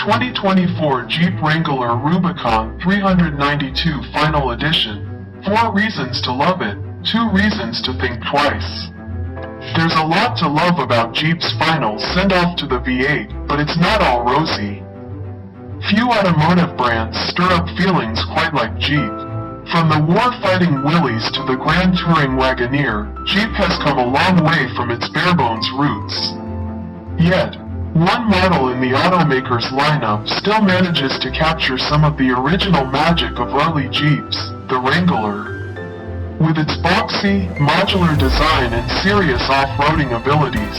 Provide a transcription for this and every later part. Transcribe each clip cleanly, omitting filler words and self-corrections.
2024 Jeep Wrangler Rubicon 392 Final Edition. 4 reasons to love it, 2 reasons to think twice. There's a lot to love about Jeep's final send-off to the V8, but it's not all rosy. Few automotive brands stir up feelings quite like Jeep. From the war-fighting Willys to the grand touring Wagoneer, Jeep has come a long way from its barebones roots. Yet, one model in the automaker's lineup still manages to capture some of the original magic of early Jeeps, the Wrangler. With its boxy, modular design and serious off-roading abilities,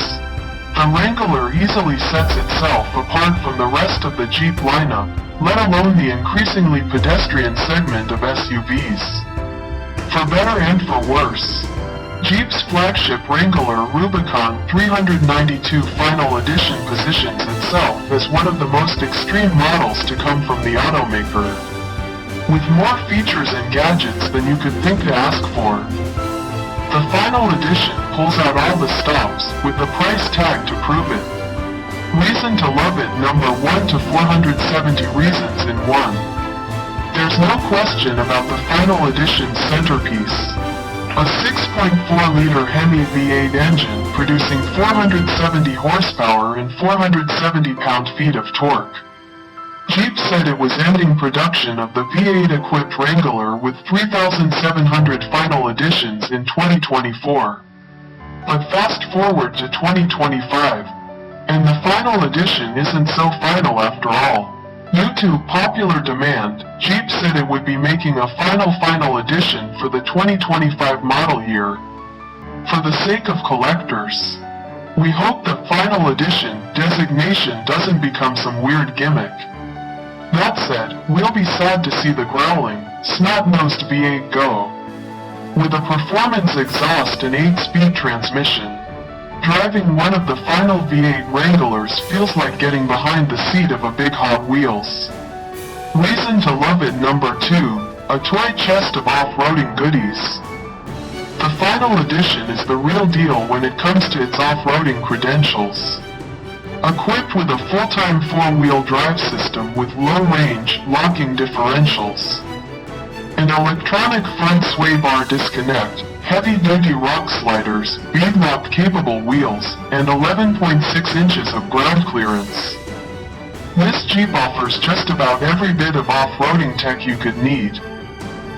the Wrangler easily sets itself apart from the rest of the Jeep lineup, let alone the increasingly pedestrian segment of SUVs. For better and for worse, Jeep's flagship Wrangler Rubicon 392 Final Edition positions itself as one of the most extreme models to come from the automaker. With more features and gadgets than you could think to ask for, the Final Edition pulls out all the stops with the price tag to prove it. Reason to love it number 1 to 470 reasons in 1. There's no question about the Final Edition's centerpiece. A 6.4-liter Hemi V8 engine producing 470 horsepower and 470 pound-feet of torque. Jeep said it was ending production of the V8-equipped Wrangler with 3,700 final editions in 2024. But fast forward to 2025, and the final edition isn't so final after all. Due to popular demand, Jeep said it would be making a final edition for the 2025 model year. For the sake of collectors, we hope the final edition designation doesn't become some weird gimmick. That said, we'll be sad to see the growling, snot-nosed V8 go. With a performance exhaust and 8-speed transmission, driving one of the final V8 Wranglers feels like getting behind the seat of a big Hot Wheels. Reason to love it number 2, a toy chest of off-roading goodies. The Final Edition is the real deal when it comes to its off-roading credentials. Equipped with a full-time 4-wheel drive system with low-range, locking differentials, an electronic front sway bar disconnect, heavy-duty rock sliders, bead-lock-capable wheels, and 11.6 inches of ground clearance. This Jeep offers just about every bit of off-roading tech you could need.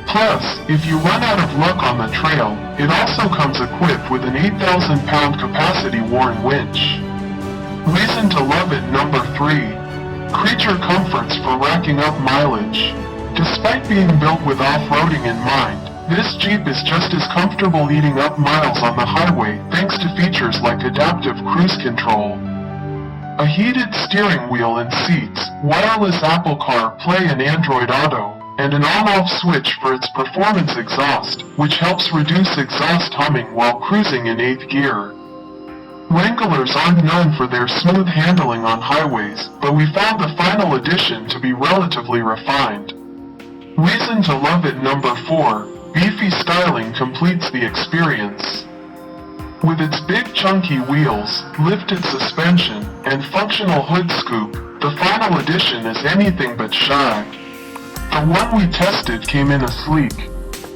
Plus, if you run out of luck on the trail, it also comes equipped with an 8,000-pound capacity-worn winch. Reason to love it number 3. Creature comforts for racking up mileage. Despite being built with off-roading in mind, this Jeep is just as comfortable eating up miles on the highway thanks to features like adaptive cruise control, a heated steering wheel and seats, wireless Apple CarPlay and Android Auto, and an on-off switch for its performance exhaust, which helps reduce exhaust humming while cruising in 8th gear. Wranglers aren't known for their smooth handling on highways, but we found the Final Edition to be relatively refined. Reason to love it number 4. Beefy styling completes the experience. With its big chunky wheels, lifted suspension, and functional hood scoop, the Final Edition is anything but shy. The one we tested came in a sleek,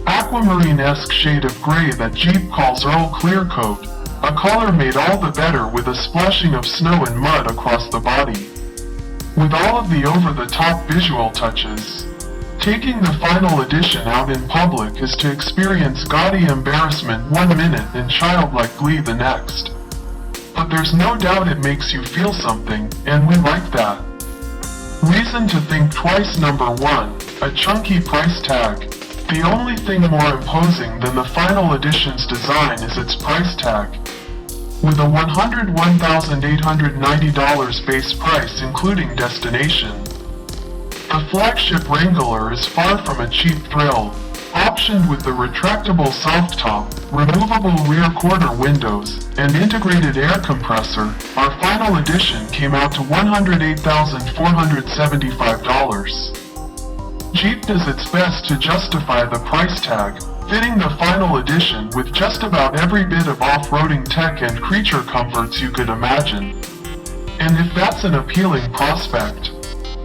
aquamarine-esque shade of gray that Jeep calls Earl Clear Coat, a color made all the better with a splashing of snow and mud across the body. With all of the over-the-top visual touches, taking the Final Edition out in public is to experience gaudy embarrassment 1 minute and childlike glee the next. But there's no doubt it makes you feel something, and we like that. Reason to think twice number 1, a chunky price tag. The only thing more imposing than the Final Edition's design is its price tag. With a $101,890 base price including destination, the flagship Wrangler is far from a cheap thrill. Optioned with the retractable soft top, removable rear quarter windows, and integrated air compressor, our Final Edition came out to $108,475. Jeep does its best to justify the price tag, fitting the Final Edition with just about every bit of off-roading tech and creature comforts you could imagine. And if that's an appealing prospect,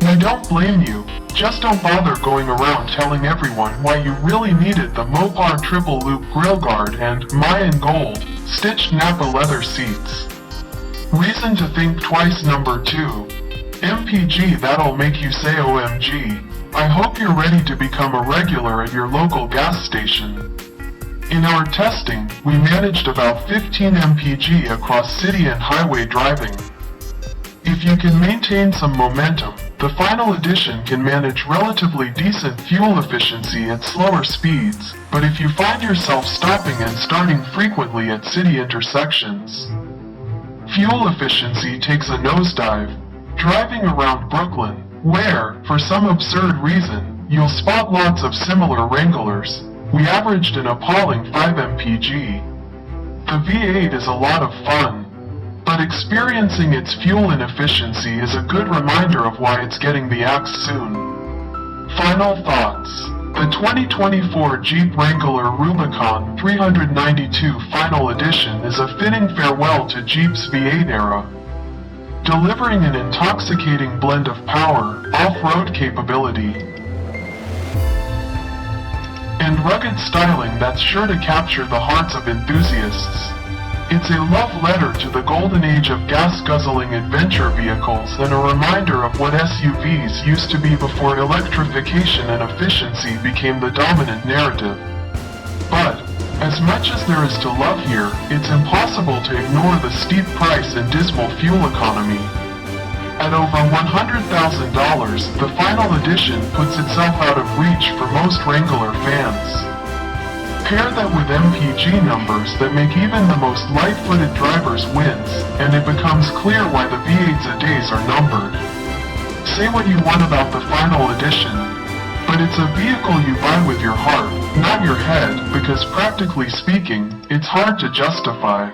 We don't blame you, just don't bother going around telling everyone why you really needed the Mopar triple loop grille guard and Mayan gold, stitched Napa leather seats. Reason to think twice number 2. MPG, that'll make you say OMG. I hope you're ready to become a regular at your local gas station. In our testing, we managed about 15 MPG across city and highway driving. If you can maintain some momentum, the final edition can manage relatively decent fuel efficiency at slower speeds, but if you find yourself stopping and starting frequently at city intersections, fuel efficiency takes a nosedive. Driving around Brooklyn, where, for some absurd reason, you'll spot lots of similar Wranglers, we averaged an appalling 5 mpg. The V8 is a lot of fun, but experiencing its fuel inefficiency is a good reminder of why it's getting the axe soon. Final thoughts. The 2024 Jeep Wrangler Rubicon 392 Final Edition is a fitting farewell to Jeep's V8 era, delivering an intoxicating blend of power, off-road capability, and rugged styling that's sure to capture the hearts of enthusiasts. It's a love letter to the golden age of gas-guzzling adventure vehicles and a reminder of what SUVs used to be before electrification and efficiency became the dominant narrative. But, as much as there is to love here, it's impossible to ignore the steep price and dismal fuel economy. At over $100,000, the final edition puts itself out of reach for most Wrangler fans. Pair that with MPG numbers that make even the most light-footed drivers wince, and it becomes clear why the V8's a days are numbered. Say what you want about the final edition, but it's a vehicle you buy with your heart, not your head, because practically speaking, it's hard to justify.